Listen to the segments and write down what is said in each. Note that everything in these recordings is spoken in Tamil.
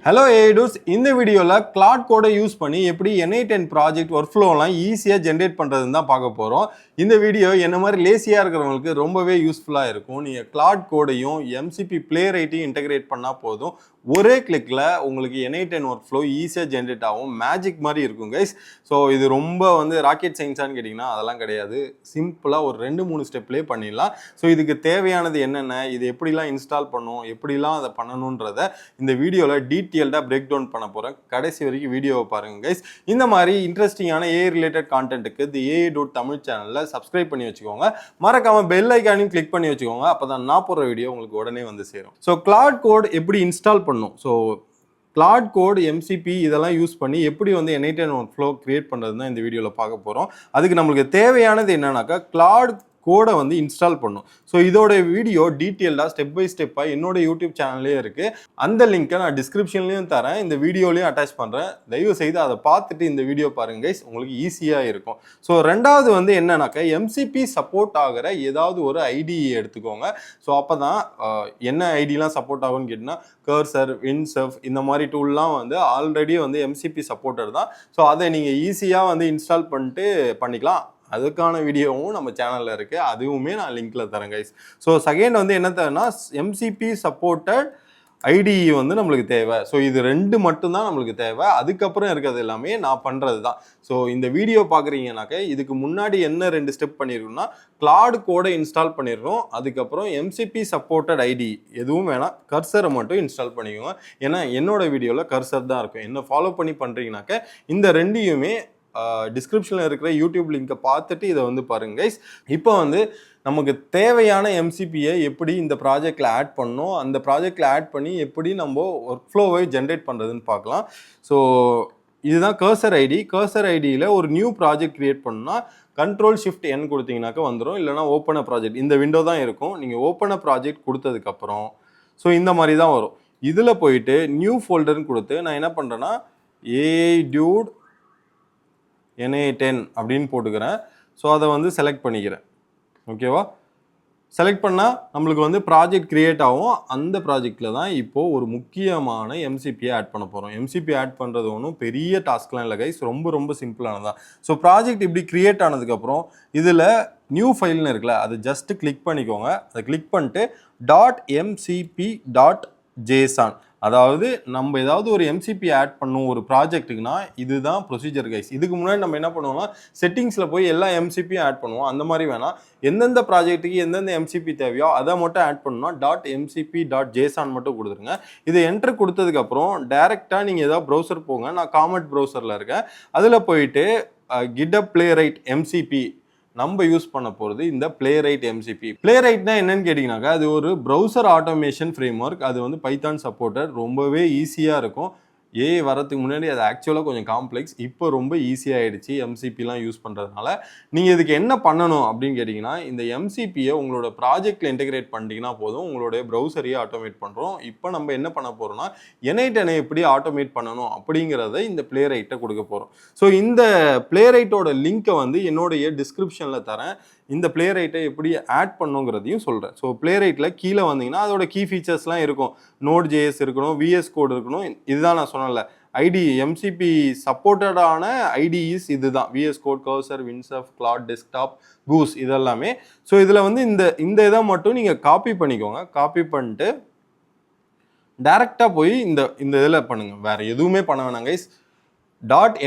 Hello Aidus, இந்த வீடியோல Claude கோடை யூஸ் பண்ணி எப்படி N8N ப்ராஜெக்ட் ஒர்க்ஃப்ளோலாம் ஈஸியா ஜெனரேட் பண்றதுன்னு தான் பார்க்க போறோம். இந்த வீடியோ என்ன மாதிரி லேசியா இருக்கிறவங்களுக்கு ரொம்பவே யூஸ்ஃபுல்லா இருக்கும். நீங்க Claude கோடையும் MCP Playwright-ஐயும் இன்டகிரேட் பண்ணா போதும். ஒரே கிளிக்ல உங்களுக்கு N8N ஒர்க்ஃப்ளோ ஈஸியா ஜெனரேட் ஆகும். மேஜிக் மாதிரி இருக்கும் கைஸ். ஸோ இது ரொம்ப ராக்கெட் சயின்ஸான்னு கேட்டிங்கன்னா அதெல்லாம் கிடையாது. சிம்பிளா ஒரு 2-3 ஸ்டெப்லேயே பண்ணிடலாம். ஸோ இதுக்கு தேவையானது என்னென்ன, இது எப்படிலாம் இன்ஸ்டால் பண்ணும், எப்படிலாம் அதை பண்ணணுன்றத இந்த வீடியோவில் டீட்டெயில்டாக பிரேக் டவுன் பண்ண போகிறேன். கடைசி வரைக்கும் வீடியோவை பாருங்கள் கைஸ். இந்த மாதிரி இன்ட்ரெஸ்டிங்கான ஏஐ ரிலேட்டட் கான்டென்ட்டுக்கு தி AI.Tamil சேனலில் சப்ஸ்கிரைப் பண்ணி வச்சுக்கோங்க. மறக்காமல் பெல் ஐக்கானையும் கிளிக் பண்ணி வச்சுக்கோங்க. அப்போ தான் நான் போடுற வீடியோ உங்களுக்கு உடனே வந்து சேரும். ஸோ Claude கோட் எப்படி இன்ஸ்டால் பண்ணும், ஸோ Claude கோட் MCP இதெல்லாம் யூஸ் பண்ணி எப்படி வந்து N8N ஒர்க்ஃப்ளோ கிரியேட் பண்ணுறது தான் இந்த வீடியோவில் பார்க்க போகிறோம். அதுக்கு நம்மளுக்கு தேவையானது என்னன்னாக்கா Claude கோடை வந்து இன்ஸ்டால் பண்ணும். ஸோ இதோட வீடியோ டீட்டெயில்டாக ஸ்டெப் பை ஸ்டெப்பாக என்னோட யூடியூப் சேனல்லேயே இருக்குது. அந்த லிங்க்கை நான் டிஸ்கிரிப்ஷன்லேயும் தரேன், இந்த வீடியோலையும் அட்டாச் பண்ணுறேன். தயவு செய்து அதை பார்த்துட்டு இந்த வீடியோ பாருங்க கைஸ், உங்களுக்கு ஈஸியாக இருக்கும். ஸோ ரெண்டாவது வந்து என்னன்னாக்கா MCP சப்போர்ட் ஆகிற ஏதாவது ஒரு ஐடி எடுத்துக்கோங்க. ஸோ அப்போ தான் என்ன ஐடிலாம் சப்போர்ட் ஆகும்னு கேட்டிங்கன்னா கர்சர், வின்சர்ஃப் இந்த மாதிரி டூல்லாம் வந்து ஆல்ரெடி வந்து MCP சப்போர்ட்டர் தான். ஸோ அதை நீங்கள் ஈஸியாக வந்து இன்ஸ்டால் பண்ணிட்டு பண்ணிக்கலாம். அதுக்கான வீடியோவும் நம்ம சேனலில் இருக்குது, அதுவுமே நான் லிங்க்கில் தரேன் கைஸ். ஸோ செகண்ட் வந்து என்ன தேவைன்னா MCP சப்போர்ட்டட் ஐடி வந்து நம்மளுக்கு தேவை. ஸோ இது ரெண்டு மட்டும்தான் நம்மளுக்கு தேவை. அதுக்கப்புறம் இருக்கிறது எல்லாமே நான் பண்ணுறது தான். ஸோ இந்த வீடியோ பார்க்குறீங்கன்னாக்க இதுக்கு முன்னாடி என்ன 2 ஸ்டெப் பண்ணியிருக்கோம்னா Claude கோடை இன்ஸ்டால் பண்ணிடுறோம். அதுக்கப்புறம் MCP சப்போர்ட்டட் ஐடி எதுவும் வேணாம், கர்சரை மட்டும் இன்ஸ்டால் பண்ணிக்கோங்க. ஏன்னா என்னோட வீடியோவில் கர்சர் தான் இருக்கும். என்ன ஃபாலோ பண்ணி பண்ணுறீங்கனாக்க இந்த ரெண்டையுமே டிஸ்கிரிப்ஷனில் இருக்கிற யூடியூப் லிங்கை பார்த்துட்டு இதை வந்து பாருங்க கைஸ். இப்போ வந்து நமக்கு தேவையான MCPயை எப்படி இந்த ப்ராஜெக்டில் ஆட் பண்ணணும், அந்த ப்ராஜெக்டில் ஆட் பண்ணி எப்படி நம்ம ஒர்க் ஃப்ளோவை ஜென்ரேட் பண்ணுறதுன்னு பார்க்கலாம். ஸோ இதுதான் கர்சர் ஐடி. கர்சர் ஐடியில் ஒரு நியூ ப்ராஜெக்ட் க்ரியேட் பண்ணணும்னா Ctrl+Shift+N கொடுத்தீங்கன்னாக்கா வந்துடும். இல்லைனா ஓப்பன் அ ப்ராஜெக்ட் இந்த விண்டோ தான் இருக்கும். நீங்கள் ஓப்பன் அ ப்ராஜெக்ட் கொடுத்ததுக்கப்புறம் ஸோ இந்த மாதிரி தான் வரும். இதில் போயிட்டு நியூ ஃபோல்டர்னு கொடுத்து நான் என்ன பண்ணுறேன்னா AI-Dude N8N அப்படின்னு போட்டுக்கிறேன். ஸோ அதை வந்து செலக்ட் பண்ணிக்கிறேன். ஓகேவா? செலக்ட் பண்ணால் நம்மளுக்கு வந்து ப்ராஜெக்ட் க்ரியேட் ஆகும். அந்த ப்ராஜெக்டில் தான் இப்போது ஒரு முக்கியமான MCPயை ஆட் பண்ண போகிறோம். MCP ஆட் பண்ணுறது ஒன்றும் பெரிய டாஸ்க்லாம் இல்லை கைஸ், ரொம்ப ரொம்ப சிம்பிளானதான். ஸோ ப்ராஜெக்ட் இப்படி க்ரியேட் ஆனதுக்கப்புறம் இதில் நியூ ஃபைல்னு இருக்குல்ல, அதை ஜஸ்ட்டு கிளிக் பண்ணிக்கோங்க. அதை கிளிக் பண்ணிட்டு .mcp.json, அதாவது நம்ம ஏதாவது ஒரு MCP ஆட் பண்ணும் ஒரு ப்ராஜெக்ட்டுக்குன்னா இதுதான் ப்ரொசீஜர் கைஸ். இதுக்கு முன்னாடி நம்ம என்ன பண்ணுவோம்னா செட்டிங்ஸில் போய் எல்லா MCPயும் ஆட் பண்ணுவோம். அந்த மாதிரி வேணாம், எந்தெந்த ப்ராஜெக்ட்டுக்கு எந்தெந்த MCP தேவையோ அதை மட்டும் ஆட் பண்ணணும்னா .mcp.json மட்டும் கொடுத்துருங்க. இதை என்ட்ரு கொடுத்ததுக்கப்புறம் டேரெக்டாக நீங்கள் ஏதாவது ப்ரௌசர் போங்க. நான் காமெட் ப்ரௌசரில் இருக்கேன். அதில் போயிட்டு GitHub Playwright MCP நம்ம யூஸ் பண்ண போகிறது இந்த Playwright MCP. Playwrightனா என்னன்னு கேட்டிங்கனாக்கா அது ஒரு ப்ரௌசர் ஆட்டோமேஷன் ஃப்ரேம் ஒர்க். அது வந்து பைத்தான் சப்போர்ட்டட், ரொம்பவே ஈஸியாக இருக்கும். ஏஐ வரதுக்கு முன்னாடி அது ஆக்சுவலாக கொஞ்சம் காம்ப்ளெக்ஸ், இப்போ ரொம்ப ஈஸியாகிடுச்சு MCPலாம் யூஸ் பண்ணுறதுனால. நீங்கள் இதுக்கு என்ன பண்ணணும் அப்படின்னு கேட்டிங்கன்னா இந்த MCPயை உங்களோட ப்ராஜெக்டில் இன்டெகிரேட் பண்ணிட்டீங்கன்னா போதும், உங்களுடைய ப்ரௌசரையே ஆட்டோமேட் பண்ணுறோம். இப்போ நம்ம என்ன பண்ண போகிறோம்னா N8N எப்படி ஆட்டோமேட் பண்ணணும் அப்படிங்கிறத இந்த Playwright-ஐ கொடுக்க போகிறோம். ஸோ இந்த Playwright-ஓட லிங்க்கை வந்து என்னுடைய டிஸ்கிரிப்ஷனில் தரேன். இந்த Playwright-ஐ எப்படி ஆட் பண்ணுங்கிறதையும் சொல்கிறேன். ஸோ Playwright-ல கீழே வந்தீங்கன்னா அதோட கீ ஃபீச்சர்ஸ்லாம் இருக்கும். Node.js இருக்கணும், VS Code இருக்கணும். இதுதான் நான் சொன்னேன்ல ஐடி MCP சப்போர்ட்டடான ஐடிஸ் இதுதான். VS Code, Cursor, Windsurf, Claude, Desktop, Goose இதெல்லாமே. ஸோ இதில் வந்து இந்த இதை மட்டும் நீங்கள் காப்பி பண்ணிக்கோங்க. காப்பி பண்ணிட்டு டேரெக்டாக போய் இந்த இதில் பண்ணுங்கள். வேறு எதுவுமே பண்ண வேணாம் கைஸ்.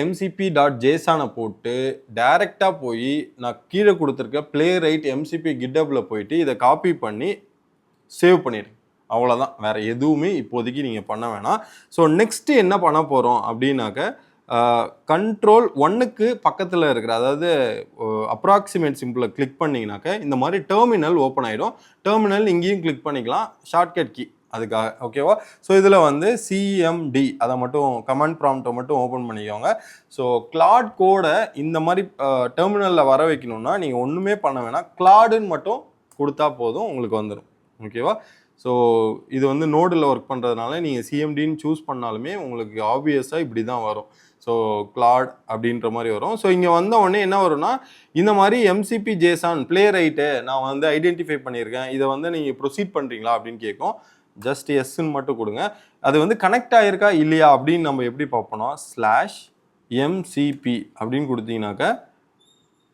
.mcp.json போட்டு டைரெக்டாக போய் நான் கீழே கொடுத்துருக்க Playwright MCP GitHubல போயிட்டு இதை காப்பி பண்ணி சேவ் பண்ணிடுங்க. அவ்வளோதான், வேறு எதுவுமே இப்போதைக்கு நீங்கள் பண்ண வேணாம். ஸோ நெக்ஸ்ட்டு என்ன பண்ண போகிறோம் அப்படின்னாக்க Ctrl+1க்கு பக்கத்தில் இருக்கிற அதாவது அப்ராக்சிமேட் சிம்பிளை கிளிக் பண்ணிங்கனாக்க இந்த மாதிரி டெர்மினல் ஓப்பன் ஆகிடும். டெர்மினல் இங்கேயும் கிளிக் பண்ணிக்கலாம், ஷார்ட்கட் கீ அதுக்காக. ஓகேவா? ஸோ இதில் வந்து CMD அதை மட்டும் கமாண்ட் ப்ராம்ப்டை மட்டும் ஓப்பன் பண்ணிக்கோங்க. ஸோ Claude கோடை இந்த மாதிரி டெர்மினலில் வர வைக்கணும்னா நீங்கள் ஒன்றுமே பண்ண வேணாம், Claudeன்னு மட்டும் கொடுத்தா போதும், உங்களுக்கு வந்துடும். ஓகேவா? ஸோ இது வந்து நோடில் ஒர்க் பண்ணுறதுனால நீங்கள் CMDன்னு சூஸ் பண்ணாலுமே உங்களுக்கு ஆப்வியஸாக இப்படி தான் வரும். ஸோ Claude அப்படின்ற மாதிரி வரும். ஸோ இங்கே வந்த உடனே என்ன வரும்னா இந்த மாதிரி MCP.json Playwright நான் வந்து ஐடென்டிஃபை பண்ணியிருக்கேன், இதை வந்து நீங்கள் ப்ரொசீட் பண்ணுறீங்களா அப்படின்னு கேட்கும். ஜஸ்ட் எஸ்ன்னு மட்டும் கொடுங்க. அது வந்து கனெக்ட் ஆகிருக்கா இல்லையா அப்படின்னு நம்ம எப்படி பார்ப்போம்னா /MCP அப்படின்னு கொடுத்தீங்கன்னாக்கா,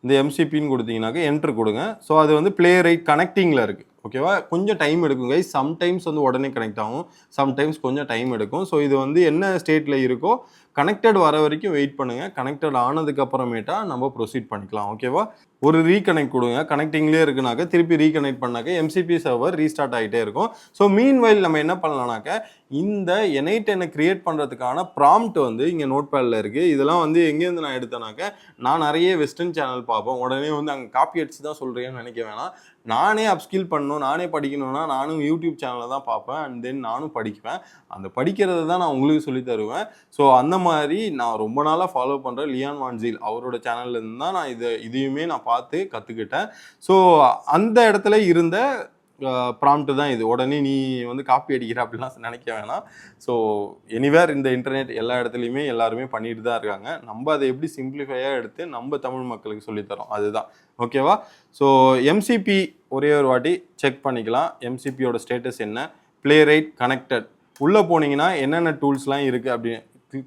இந்த எம்சிபின்னு கொடுத்தீங்கன்னாக்கா என்ட்ரு கொடுங்க. ஸோ அது வந்து ப்ளே ரைட் கனெக்டிங்கில் இருக்குது. ஓகேவா? கொஞ்சம் டைம் எடுக்கும் கைஸ். சம்டைம்ஸ் வந்து உடனே கனெக்ட் ஆகும், சம்டைம்ஸ் கொஞ்சம் டைம் எடுக்கும். ஸோ இது வந்து என்ன ஸ்டேட்டில் இருக்கோ கனெக்டட் வர வரைக்கும் வெயிட் பண்ணுங்கள். கனெக்டட் ஆனதுக்கு அப்புறமேட்டா நம்ம ப்ரொசீட் பண்ணிக்கலாம். ஓகேவா? ஒரு ரீகனெக்ட் கொடுங்க. கனெக்டிங்லேயே இருக்குனாக்கா திருப்பி ரீகனெக்ட் பண்ணாக்க எம்சிபி சர்வர் ரீஸ்டார்ட் ஆகிட்டே இருக்கும். ஸோ மீன்வைல் நம்ம என்ன பண்ணலாம்னாக்க, இந்த N8N கிரியேட் பண்ணுறதுக்கான ப்ராம்ப்ட் வந்து இங்கே நோட் பேடில் இருக்குது. இதெல்லாம் வந்து எங்கேருந்து நான் எடுத்தேனாக்க, நான் நிறைய வெஸ்டர்ன் சேனல் பார்ப்பேன். உடனே வந்து அங்கே காப்பி அடிச்சு தான் சொல்கிறேன்னு நினைக்க வேணாம். நானே அப்ஸ்கில் பண்ணணும், நானே படிக்கணும்னா நானும் யூடியூப் சேனலில் தான் பார்ப்பேன். அண்ட் தென் நானும் படிக்குவேன். அந்த படிக்கிறது தான் நான் உங்களுக்கு சொல்லி தருவேன். ஸோ அந்த மாதிரி நான் ரொம்ப நாளாக ஃபாலோ பண்ணுற லியான் வான்சீல் அவரோட சேனல்லேருந்து தான் நான் இதையுமே நான் பார்த்து கற்றுக்கிட்டேன். ஸோ அந்த இடத்துல இருந்த ப்ராம்ப்ட் தான் இது. உடனே நீ வந்து காப்பி அடிக்கிற அப்படிலாம் நினைக்க வேணாம். ஸோ எனிவேர் இந்த இன்டர்நெட் எல்லா இடத்துலையுமே எல்லாருமே பண்ணிட்டு தான் இருக்காங்க. நம்ம அதை எப்படி சிம்பிளிஃபையாக எடுத்து நம்ம தமிழ் மக்களுக்கு சொல்லித்தரோம், அதுதான். ஓகேவா? ஸோ எம்சிபி ஒரே ஒரு வாட்டி செக் பண்ணிக்கலாம். எம்சிபியோட ஸ்டேட்டஸ் என்ன, ப்ளே ரைட் கனெக்டட். உள்ளே போனீங்கன்னா என்னென்ன டூல்ஸ்லாம் இருக்குது அப்படின்னு,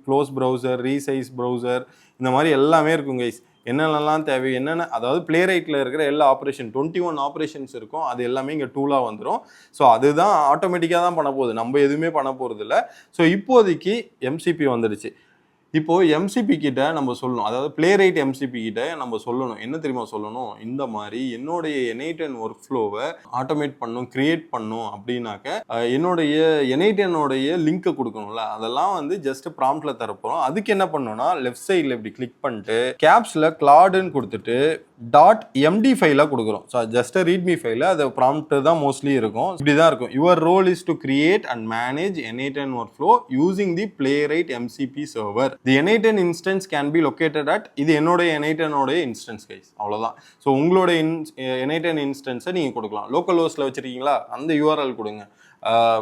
க்ளோஸ் ப்ரௌசர், ரீசைஸ் ப்ரௌசர், இந்த மாதிரி எல்லாமே இருக்கும் கைஸ். என்னென்னலாம் தேவை, என்னென்ன, அதாவது ப்ளே ரைட்டில் இருக்கிற எல்லா ஆப்ரேஷன் 21 ஆப்ரேஷன்ஸ் இருக்கும், அது எல்லாமே இங்கே டூலாக வந்துடும். ஸோ அதுதான் ஆட்டோமேட்டிக்காக தான் பண்ண போகுது, நம்ம எதுவுமே பண்ண போகிறது இல்லை. ஸோ இப்போதைக்கு எம்சிபி வந்துடுச்சு. இப்போது எம்சிபி கிட்ட நம்ம சொல்லணும், அதாவது ப்ளே ரைட் எம்சிபி கிட்ட நம்ம சொல்லணும். என்ன தெரியுமா சொல்லணும்? இந்த மாதிரி என்னுடைய N8N ஒர்க் ஃப்ளோவை ஆட்டோமேட் பண்ணும், கிரியேட் பண்ணும் அப்படின்னாக்க என்னுடைய N8N லிங்கை கொடுக்கணும்ல, அதெல்லாம் வந்து ஜஸ்ட் ப்ராம்ப்ட்ல தரப்போகிறோம். அதுக்கு என்ன பண்ணணும்னா, லெஃப்ட் சைடில் இப்படி கிளிக் பண்ணிட்டு கேப்ஸில் கிளாடுன்னு கொடுத்துட்டு .md ஃபைலாக கொடுக்குறோம். ஸோ ஜஸ்ட் ரீட்மி ஃபைலில் அது ப்ராம்ப்ட் தான் மோஸ்ட்லி இருக்கும். இப்படி தான் இருக்கும். Your role is to create and manage N8N workflow using the Playwright MCP server. The N8N instance can be located at, இது என்னோடைய N8N இன்ஸ்டன்ஸ் கைஸ், அவ்வளோதான். ஸோ உங்களோட N8N இன்ஸ்டன்ஸை நீங்கள் கொடுக்கலாம். லோக்கல் ஹோஸ்ட்டில் வச்சுருக்கீங்களா, அந்த URL கொடுங்க.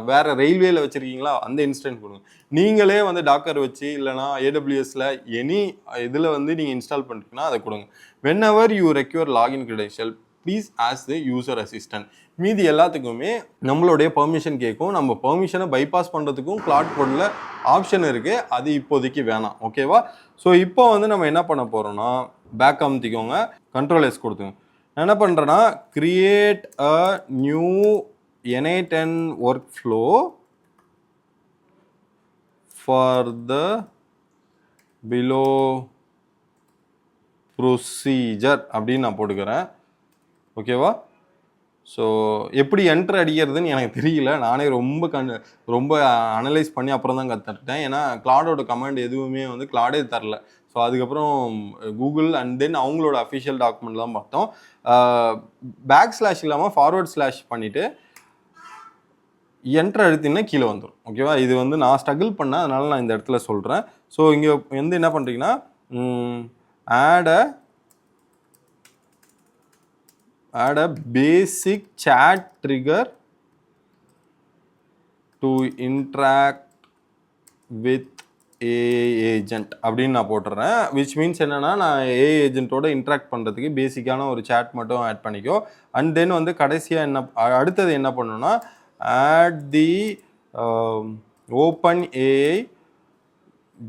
வேறு ரயில்வேல வச்சுருக்கீங்களா, அந்த இன்ஸ்டன்ஸ் கொடுங்க. நீங்களே வந்து டாக்கர் வச்சு இல்லைனா AWSல எனி இதில் வந்து நீங்கள் இன்ஸ்டால் பண்ணிட்டீங்கன்னா அதை கொடுங்க. whenever you require login credential please ask the user assistant. மீதி எல்லாத்துக்குமே நம்மளுடைய பெர்மிஷன் கேட்கும். நம்ம பெர்மிஷனை பைபாஸ் பண்ணுறதுக்கும் கிளாட் கோடில் ஆப்ஷன் இருக்குது. அது இப்போதைக்கு வேணாம். ஓகேவா? ஸோ இப்போ வந்து நம்ம என்ன பண்ண போகிறோம்னா, பேக் அமுத்திக்கோங்க, Ctrl+S கொடுத்துங்க. நான் என்ன பண்ணுறேன்னா, create a new N8N work flow for the below procedure அப்படின்னு நான் போட்டுக்கிறேன். ஓகேவா? ஸோ எப்படி என்ட்ரு அடிக்கிறதுன்னு எனக்கு தெரியல. நானே ரொம்ப அனலைஸ் பண்ணி அப்புறம் தான் கற்றுக்கிட்டேன். ஏன்னா கிளாடோட கமெண்ட் எதுவுமே வந்து கிளாடே தரல. ஸோ அதுக்கப்புறம் கூகுள் அண்ட் தென் அவங்களோட அஃபிஷியல் டாக்குமெண்ட் தான் பார்த்தோம். பேக் / இல்லாமல் ஃபார்வர்ட் / பண்ணிவிட்டு என்ட்ரு அழுத்திங்கன்னா கீழே வந்துடும். ஓகேவா? இது வந்து நான் ஸ்ட்ரகிள் பண்ணேன், அதனால நான் இந்த இடத்துல சொல்கிறேன். ஸோ இங்கே வந்து என்ன பண்ணுறீங்கன்னா, add a basic chat trigger to interact with AI agent அப்படின்னு நான் போட்டுறேன். விச் மீன்ஸ் என்னன்னா, நான் AI ஏஜென்ட்டோட இன்ட்ராக்ட் பண்ணுறதுக்கு பேசிக்கான ஒரு chat மட்டும் ஆட் பண்ணிக்கோ. அண்ட் தென் வந்து கடைசியாக அடுத்தது என்ன பண்ணணும்னா, add the OpenAI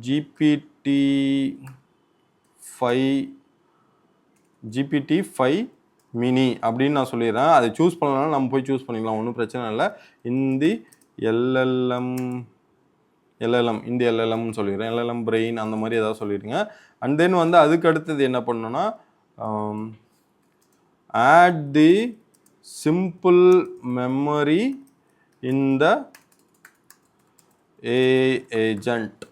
GPT-5 mini அப்படின்னு நான் சொல்லிடுறேன். அதை சூஸ் பண்ணலாம், நம்ம போய் சூஸ் பண்ணிக்கலாம், ஒன்றும் பிரச்சனை இல்லை. இந்த LLM இந்த LLMன்னு சொல்லிடுறேன். LLM பிரெயின் அந்த மாதிரி ஏதாவது சொல்லிடுங்க. அண்ட் தென் வந்து அதுக்கு அடுத்தது என்ன பண்ணணும்னா, add the simple memory in the AI agent.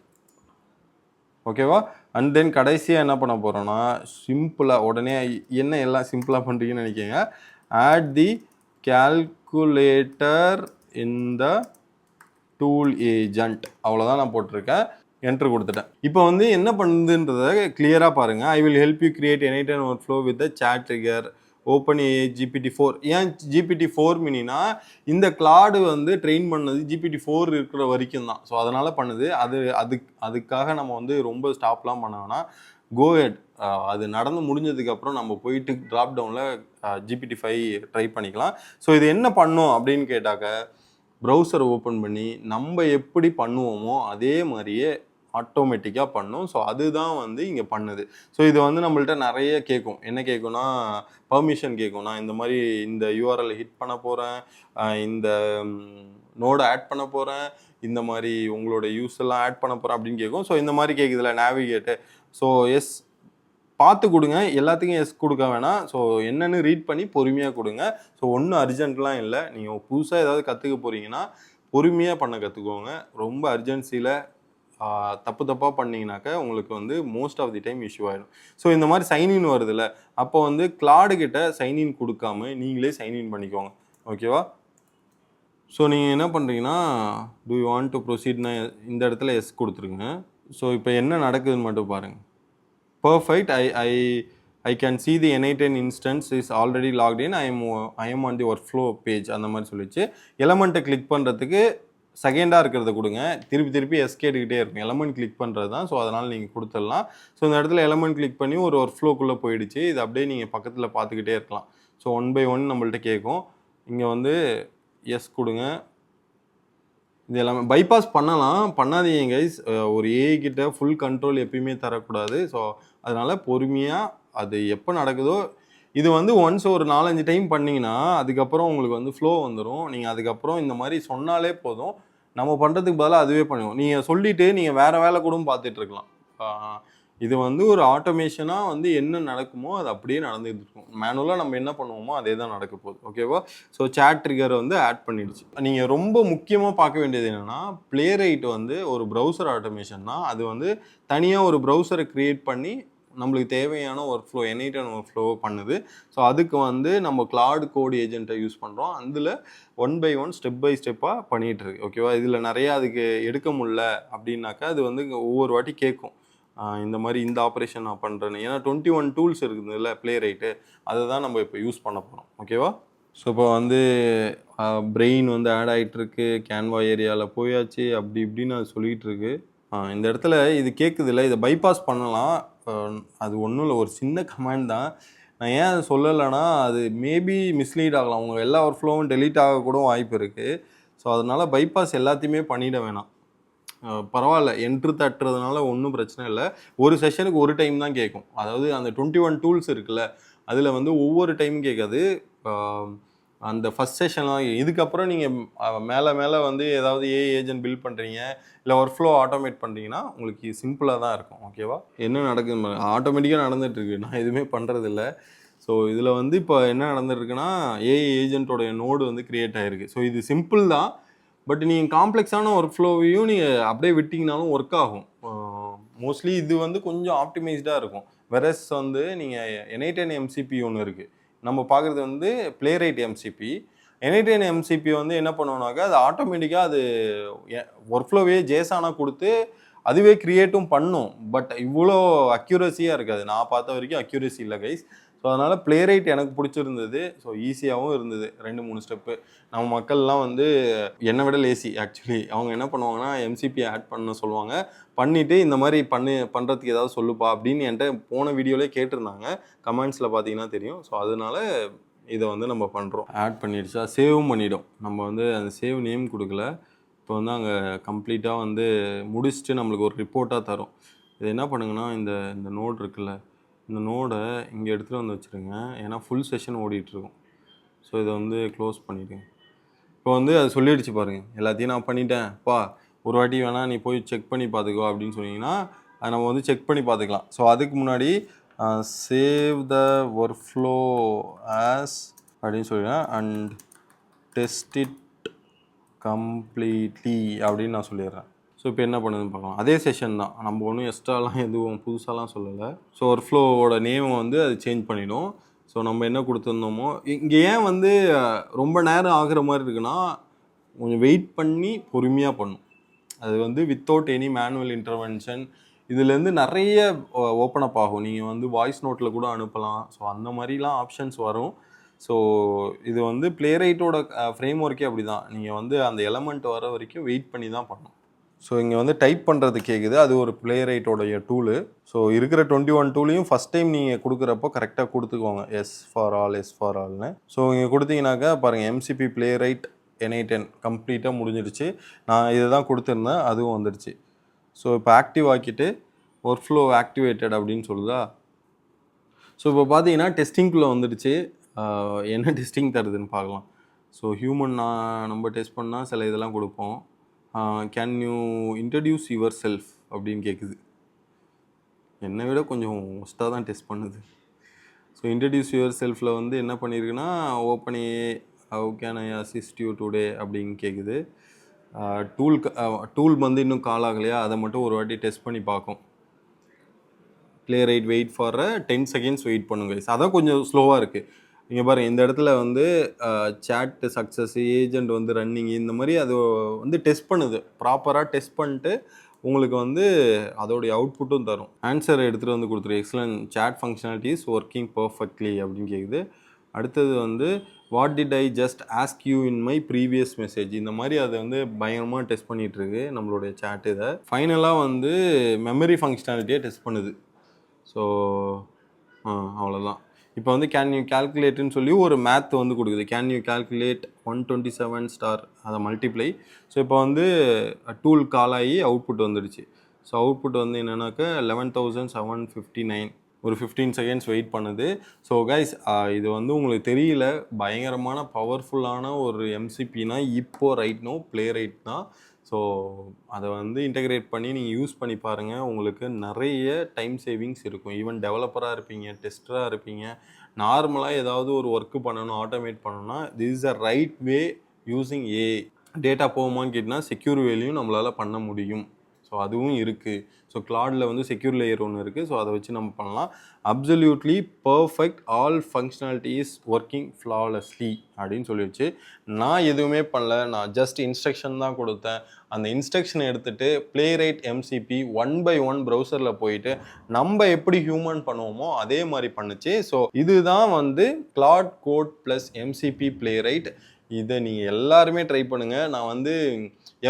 ஓகேவா? அண்ட் தென் கடைசியாக என்ன பண்ண போகிறோன்னா, சிம்பிளாக உடனே என்ன எல்லாம் சிம்பிளாக பண்ணுறீங்கன்னு நினைக்கிங்க, add the calculator in the tool agent. அவ்வளோதான் நான் போட்டிருக்கேன். என்ட்ரு கொடுத்துட்டேன். இப்போ வந்து என்ன பண்ணுதுன்றதை கிளியராக பாருங்கள். I will help you create N8N workflow with the chat trigger OpenAI GPT-4. ஏன் GPT-4 மினினா, இந்த கிளாடு வந்து ட்ரெயின் பண்ணது GPT-4 இருக்கிற வரைக்கும் தான். ஸோ அதனால் பண்ணுது. அதுக்காக நம்ம வந்து ரொம்ப ஸ்டாப்லாம் பண்ண வேணாம். கோஹெட், அது நடந்து முடிஞ்சதுக்கப்புறம் நம்ம போயிட்டு ட்ராப் டவுனில் GPT-5 ட்ரை பண்ணிக்கலாம். ஸோ இது என்ன பண்ணும் அப்படின்னு கேட்டாக்க, ப்ரௌசரை ஓப்பன் பண்ணி நம்ம எப்படி பண்ணுவோமோ அதே மாதிரியே ஆட்டோமேட்டிக்காக பண்ணும். ஸோ அதுதான் வந்து இங்கே பண்ணுது. ஸோ இது வந்து நம்மள்ட்ட நிறைய கேட்கும். என்ன கேட்கும்னா பர்மிஷன் கேட்கும். நான் இந்த மாதிரி இந்த யூஆர்எல் ஹிட் பண்ண போகிறேன், இந்த நோடை ஆட் பண்ண போகிறேன், இந்த மாதிரி உங்களோட யூஸ் எல்லாம் ஆட் பண்ண போகிறேன் அப்படின்னு கேட்கும். ஸோ இந்த மாதிரி கேட்குதுல நேவிகேட்டு. ஸோ எஸ் பார்த்து கொடுங்க, எல்லாத்துக்கும் எஸ் கொடுக்க வேணாம். ஸோ என்னென்னு ரீட் பண்ணி பொறுமையாக கொடுங்க. ஸோ ஒன்றும் அர்ஜென்ட்லாம் இல்லை. நீங்கள் புதுசாக ஏதாவது கற்றுக்க போகிறீங்கன்னா பொறுமையாக பண்ண கற்றுக்கோங்க. ரொம்ப அர்ஜென்சியில் தப்பாக பண்ணிங்கனாக்கா உங்களுக்கு வந்து most of the time issue ஆகிடும். ஸோ இந்த மாதிரி சைன்இன் வருதுல்ல, அப்போ வந்து கிளாடு கிட்ட சைன்இன் கொடுக்காம நீங்களே சைன்இன் பண்ணிக்கோங்க. ஓகேவா? ஸோ நீங்கள் என்ன பண்ணுறீங்கன்னா, டூ யூ வாண்ட் டு ப்ரொசீட்னா இந்த இடத்துல எஸ் கொடுத்துருங்க. ஸோ இப்போ என்ன நடக்குதுன்னு மட்டும் பாருங்கள். Perfect. I can see the N8N instance is already logged in. I am on the workflow page அந்த மாதிரி சொல்லிச்சு. எலமெண்ட்டை கிளிக் பண்ணுறதுக்கு செகண்டாக இருக்கிறத கொடுங்க. திருப்பி எஸ் கேட்டுக்கிட்டே இருக்கும். எலமெண்ட் கிளிக் பண்ணுறது தான். ஸோ அதனால் நீங்கள் கொடுத்துடலாம். ஸோ இந்த இடத்துல எலமெண்ட் கிளிக் பண்ணி ஒரு ஒர்க்ஃப்ளோக்குள்ளே போயிடுச்சு. இது அப்படியே நீங்கள் பக்கத்தில் பார்த்துக்கிட்டே இருக்கலாம். ஸோ 1 by 1 நம்மள்ட்ட கேட்கும். இங்கே வந்து எஸ் கொடுங்க. இது எல்லாமே பைபாஸ் பண்ணாதீங்க கைஸ். ஒரு ஏஐ கிட்ட ஃபுல் கண்ட்ரோல் எப்பயுமே தரக்கூடாது. ஸோ அதனால் பொறுமையாக அது எப்போ நடக்குதோ, இது வந்து ஒன்ஸ் ஒரு 4-5 டைம் பண்ணிங்கன்னா அதுக்கப்புறம் உங்களுக்கு வந்து ஃப்ளோ வந்துடும். நீங்கள் அதுக்கப்புறம் இந்த மாதிரி சொன்னாலே போதும், நம்ம பண்ணுறதுக்கு பதிலாக அதுவே பண்ணுவோம். நீங்கள் சொல்லிவிட்டு நீங்கள் வேறு வேலை கூட பார்த்துட்ருக்கலாம். இது வந்து ஒரு ஆட்டோமேஷனாக வந்து என்ன நடக்குமோ அது அப்படியே நடந்துகிட்டு இருக்கும். மேனுவலாக நம்ம என்ன பண்ணுவோமோ அதே தான் நடக்க போகுது. ஓகேவா? ஸோ சேட் ட்ரிகர் வந்து ஆட் பண்ணிடுச்சு. நீங்கள் ரொம்ப முக்கியமாக பார்க்க வேண்டியது என்னென்னா, பிளேரைட் வந்து ஒரு ப்ரௌசர் ஆட்டோமேஷன் தான். அது வந்து தனியாக ஒரு ப்ரௌசரை க்ரியேட் பண்ணி நம்மளுக்கு தேவையான work flow N8N work flow பண்ணுது. ஸோ அதுக்கு வந்து நம்ம கிளாட் கோட் ஏஜென்ட்டை யூஸ் பண்ணுறோம். அதில் 1 by 1 ஸ்டெப் பை ஸ்டெப்பாக பண்ணிகிட்ருக்கு. ஓகேவா? இதில் நிறையா அதுக்கு எடுக்க முடியல அப்படின்னாக்கா அது வந்து ஒவ்வொரு வாட்டி கேட்கும், இந்த மாதிரி இந்த ஆப்ரேஷன் நான் பண்ணுறேன்னு. ஏன்னா 21 டூல்ஸ் இருக்குதுல்ல பிளேரைட்டு, அதை தான் நம்ம இப்போ யூஸ் பண்ண போகிறோம். ஓகேவா? ஸோ இப்போ வந்து பிரெயின் வந்து ஆட் ஆகிட்டுருக்கு, கேன்வா ஏரியாவில் போயாச்சு, அப்படி இப்படின்னு அது சொல்லிகிட்டு இருக்கு. இந்த இடத்துல இது கேட்குதுல்ல, இதை பைபாஸ் பண்ணலாம். அது ஒன்றும் இல்லை, ஒரு சின்ன கமெண்ட் தான். நான் ஏன் அதை சொல்லலைன்னா, அது மேபி மிஸ்லீட் ஆகலாம். உங்கள் எல்லா ஒர்க் ஃப்ளோவும் டெலீட் ஆகக்கூட வாய்ப்பு இருக்குது. ஸோ அதனால் பைபாஸ் எல்லாத்தையுமே பண்ணிட வேணாம். பரவாயில்ல, என்ட்ரு தட்டுறதுனால ஒன்றும் பிரச்சனை இல்லை. ஒரு செஷனுக்கு ஒரு டைம் தான் கேட்கும். அதாவது அந்த 21 டூல்ஸ் இருக்குல்ல, அதில் வந்து ஒவ்வொரு டைமும் கேட்காது. அந்த ஃபஸ்ட் செஷன்லாம் இதுக்கப்புறம் நீங்கள் மேலே வந்து ஏதாவது ஏஐ ஏஜென்ட் பில்ட் பண்ணுறீங்க, இல்லை ஒர்க் ஃப்ளோ ஆட்டோமேட் பண்ணுறீங்கன்னா உங்களுக்கு சிம்பிளாக தான் இருக்கும். ஓகேவா? என்ன நடக்குது, ஆட்டோமேட்டிக்காக நடந்துகிட்ருக்கு, நான் எதுவுமே பண்ணுறதில்ல. ஸோ இதில் வந்து இப்போ என்ன நடந்துருக்குன்னா, ஏஐ ஏஜென்ட்டோடைய நோடு வந்து க்ரியேட் ஆகிருக்கு. ஸோ இது சிம்பிள் தான். பட் நீங்கள் காம்ப்ளெக்ஸான ஒர்க் ஃப்ளோவையும் நீங்கள் அப்படியே விட்டிங்கனாலும் ஒர்க் ஆகும். மோஸ்ட்லி இது வந்து கொஞ்சம் ஆப்டிமைஸ்டாக இருக்கும். வெரஸ் வந்து நீங்கள் N8N MCP ஒன்று இருக்குது, நம்ம பார்க்குறது வந்து பிளேரைட் MCP. N8N MCP வந்து என்ன பண்ணுவோம்னாக்கா, அது ஆட்டோமேட்டிக்காக அது ஒர்க் ஃப்ளோவே ஜேசானாக கொடுத்து அதுவே க்ரியேட்டும் பண்ணும். பட் இவ்வளோ அக்யூரஸியாக இருக்காது. நான் பார்த்த வரைக்கும் அக்யூரஸி இல்லை கைஸ். ஸோ அதனால் பிளேரைட் எனக்கு பிடிச்சிருந்தது. ஸோ ஈஸியாகவும் இருந்தது. 2-3 ஸ்டெப்பு. நம்ம மக்கள்லாம் வந்து என்னை விட லேசி ஆக்சுவலி. அவங்க என்ன பண்ணுவாங்கன்னா, MCP ஆட் பண்ண சொல்லுவாங்க. பண்ணிவிட்டு இந்த மாதிரி பண்ணுறதுக்கு ஏதாவது சொல்லுப்பா அப்படின்னு என்கிட்ட போன வீடியோவிலே கேட்டிருந்தாங்க. கமெண்ட்ஸில் பார்த்தீங்கன்னா தெரியும். ஸோ அதனால இதை வந்து நம்ம பண்ணுறோம். ஆட் பண்ணிடுச்சா, சேவும் பண்ணிவிடும். நம்ம வந்து அந்த சேவ் நேம் கொடுக்கல. இப்போ வந்து அங்கே கம்ப்ளீட்டாக வந்து முடிச்சுட்டு நம்மளுக்கு ஒரு ரிப்போர்ட்டாக தரும். இது என்ன பண்ணுங்கன்னா, இந்த நோட் இருக்குல்ல, இந்த நோடை இங்கே எடுத்துகிட்டு வந்து வச்சுருங்க. ஏன்னா ஃபுல் செஷன் ஓடிட்டுருக்கும். ஸோ இதை வந்து க்ளோஸ் பண்ணிவிடுங்க. இப்போ வந்து அது சொல்லிடுச்சு பாருங்கள், எல்லாத்தையும் நான் பண்ணிட்டேன்ப்பா, ஒரு வாட்டி வேணால் நீ போய் செக் பண்ணி பார்த்துக்கோ அப்படின்னு சொன்னீங்கன்னா அதை நம்ம வந்து செக் பண்ணி பார்த்துக்கலாம். ஸோ அதுக்கு முன்னாடி save the work flow as அப்படின்னு சொல்லிடுறேன் அண்ட் டெஸ்ட் இட் கம்ப்ளீட்லி அப்படின்னு நான் சொல்லிடுறேன். ஸோ இப்போ என்ன பண்ணுதுன்னு பார்க்கலாம். அதே செஷன் தான், நம்ம ஒன்றும் எக்ஸ்ட்ராலாம் எதுவும் புதுசாலாம் சொல்லலை. ஸோ ஒர்க் ஃப்ளோவோட நேமை வந்து அது சேஞ்ச் பண்ணிடும். ஸோ நம்ம என்ன கொடுத்துருந்தோமோ, இங்கே ஏன் வந்து ரொம்ப நேரம் ஆகிற மாதிரி இருக்குன்னா, கொஞ்சம் வெயிட் பண்ணி பொறுமையாக பண்ணும். அது வந்து வித்தவுட் எனி மேனுவல் இன்டர்வென்ஷன். இதுலேருந்து நிறைய ஓப்பன் அப் ஆகும். நீங்கள் வந்து வாய்ஸ் நோட்டில் கூட அனுப்பலாம். ஸோ அந்த மாதிரிலாம் ஆப்ஷன்ஸ் வரும். ஸோ இது வந்து பிளேரைட்டோட ஃப்ரேம் ஒர்க்கே அப்படி தான். நீங்கள் வந்து அந்த எலமெண்ட் வர வரைக்கும் வெயிட் பண்ணி தான் பண்ணணும். ஸோ இங்கே வந்து டைப் பண்ணுறது கேட்குது, அது ஒரு பிளேரைட்டோடைய டூலு. ஸோ இருக்கிற 21 டூலையும் ஃபஸ்ட் டைம் நீங்கள் கொடுக்குறப்போ கரெக்டாக கொடுத்துக்கோங்க, எஸ் ஃபார் ஆல்னு. ஸோ இங்கே கொடுத்தீங்கன்னாக்கா பாருங்கள், MCP பிளேரைட் NI10 கம்ப்ளீட்டாக முடிஞ்சிடுச்சு. நான் இதை தான் கொடுத்துருந்தேன், அதுவும் வந்துடுச்சு. ஸோ இப்போ ஆக்டிவ் ஆக்கிட்டு ஒர்க் ஃப்ளோ ஆக்டிவேட்டட் அப்படின்னு சொல்லுதா. ஸோ இப்போ பார்த்தீங்கன்னா டெஸ்டிங்குள்ளே வந்துடுச்சு. என்ன டெஸ்டிங் தருதுன்னு பார்க்கலாம். ஸோ ஹியூமன் நம்ம டெஸ்ட் பண்ணால் சில இதெல்லாம் கொடுப்போம். Can you introduce your self அப்படின்னு கேட்குது. என்னை விட கொஞ்சம் ஒஸ்ட்டாக தான் டெஸ்ட் பண்ணுது. ஸோ இன்ட்ரடியூஸ் யுவர் செல்ஃபில் வந்து என்ன பண்ணியிருக்குன்னா open a how can I assist you today அப்படின்னு கேட்குது. டூல் வந்து இன்னும் கால் ஆகலையா, அதை மட்டும் ஒரு வாட்டி டெஸ்ட் பண்ணி பார்க்கும். Playwright wait for 10 seconds wait பண்ணுங்க. அதான் கொஞ்சம் ஸ்லோவாக இருக்குது. நீங்கள் பாருங்கள், இந்த இடத்துல வந்து சேட் சக்ஸஸ், ஏஜெண்ட் வந்து ரன்னிங், இந்த மாதிரி அது வந்து டெஸ்ட் பண்ணுது. ப்ராப்பராக டெஸ்ட் பண்ணிட்டு உங்களுக்கு வந்து அதோடைய அவுட்புட்டும் தரும். ஆன்சரை எடுத்துகிட்டு வந்து கொடுத்துரு. Excellent chat functionalities working perfectly அப்படின்னு கேட்குது. அடுத்தது வந்து what did I just ask you in my previous message, இந்த மாதிரி அதை வந்து பயங்கரமாக டெஸ்ட் பண்ணிகிட்ருக்கு நம்மளுடைய சேட். இதை ஃபைனலாக வந்து மெமரி ஃபங்க்ஷனாலிட்டியை டெஸ்ட் பண்ணுது. ஸோ அவ்வளோதான். இப்போ வந்து கேன் யூ கேல்குலேட்டுன்னு சொல்லி ஒரு மேத் வந்து கொடுக்குது. கேன் யூ கேல்குலேட் 127 ஸ்டார் அதை மல்டிப்ளை. ஸோ இப்போ வந்து டூல் கால் ஆகி அவுட்புட் வந்துடுச்சு. ஸோ அவுட்புட் வந்து என்னென்னாக்கா 11,759. ஒரு 15 செகண்ட்ஸ் வெயிட் பண்ணுது. ஸோ கைஸ், இது வந்து உங்களுக்கு தெரியல, பயங்கரமான பவர்ஃபுல்லான ஒரு எம்சிபினா இப்போது ரைட் நோ ப்ளே ரைட் தான். ஸோ அதை வந்து இன்டெகிரேட் பண்ணி நீங்கள் யூஸ் பண்ணி பாருங்கள். உங்களுக்கு நிறைய டைம் சேவிங்ஸ் இருக்கும். ஈவன் டெவலப்பராக இருப்பீங்க, டெஸ்டராக இருப்பீங்க, நார்மலாக ஏதாவது ஒரு ஒர்க்கு பண்ணணும், ஆட்டோமேட் பண்ணணும்னா this is a right way using AI. Data போகுமான்னு கேட்டால் செக்யூர் வேலையும் நம்மளால் பண்ண முடியும். ஸோ அதுவும் இருக்குது. ஸோ கிளாடில் வந்து செக்யூர் லேயர் ஒன்று இருக்குது. ஸோ அதை வச்சு நம்ம பண்ணலாம். Absolutely perfect, all functionality is working ஃப்ளாலெஸ்லி அப்படின்னு சொல்லிடுச்சு. நான் எதுவுமே பண்ணல, நான் ஜஸ்ட் இன்ஸ்ட்ரக்ஷன் தான் கொடுத்தேன். அந்த இன்ஸ்ட்ரக்ஷனை எடுத்துகிட்டு ப்ளே ரைட் எம்சிபி 1 by 1 ப்ரௌசரில் போயிட்டு நம்ம எப்படி ஹியூமன் பண்ணுவோமோ அதே மாதிரி பண்ணுச்சு. ஸோ இதுதான் வந்து Claude Code plus MCP Playwright. இதை நீங்கள் எல்லாருமே ட்ரை பண்ணுங்கள். நான் வந்து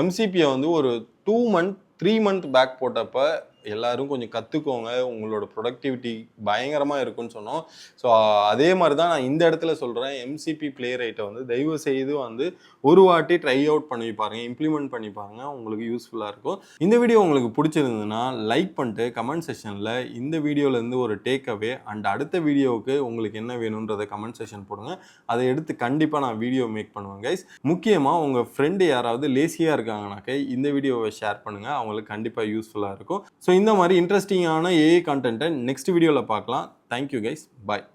எம்சிபியை வந்து ஒரு 3 month பேக் போட்டப்போ எல்லோரும் கொஞ்சம் கற்றுக்கோங்க, உங்களோட ப்ரொடக்டிவிட்டி பயங்கரமாக இருக்குன்னு சொன்னோம். ஸோ அதே மாதிரி தான் நான் இந்த இடத்துல சொல்கிறேன். எம்சிபி ப்ளே ரைட்டை வந்து தயவு செய்து வந்து ஒரு வாட்டி ட்ரை அவுட் பண்ணி பாருங்கள், இம்ப்ளிமெண்ட் பண்ணி பாருங்கள், உங்களுக்கு யூஸ்ஃபுல்லாக இருக்கும். இந்த வீடியோ உங்களுக்கு பிடிச்சிருந்ததுன்னா லைக் பண்ணிட்டு கமெண்ட் செக்ஷனில் இந்த வீடியோலேருந்து ஒரு டேக் அவே அண்ட் அடுத்த வீடியோவுக்கு உங்களுக்கு என்ன வேணுன்றதை கமெண்ட் செக்ஷன் போடுங்க. அதை எடுத்து கண்டிப்பாக நான் வீடியோ மேக் பண்ணுவேன் கைஸ். முக்கியமாக உங்கள் ஃப்ரெண்டு யாராவது லேசியாக இருக்காங்கனாக்க இந்த வீடியோவை ஷேர் பண்ணுங்கள், அவங்களுக்கு கண்டிப்பாக யூஸ்ஃபுல்லாக இருக்கும். ஸோ இந்த மாதிரி இன்ட்ரெஸ்டிங்கான ஏஐ கான்டென்ட்டை நெக்ஸ்ட் வீடியோவில் பார்க்கலாம். தேங்க்யூ கைஸ், பாய்.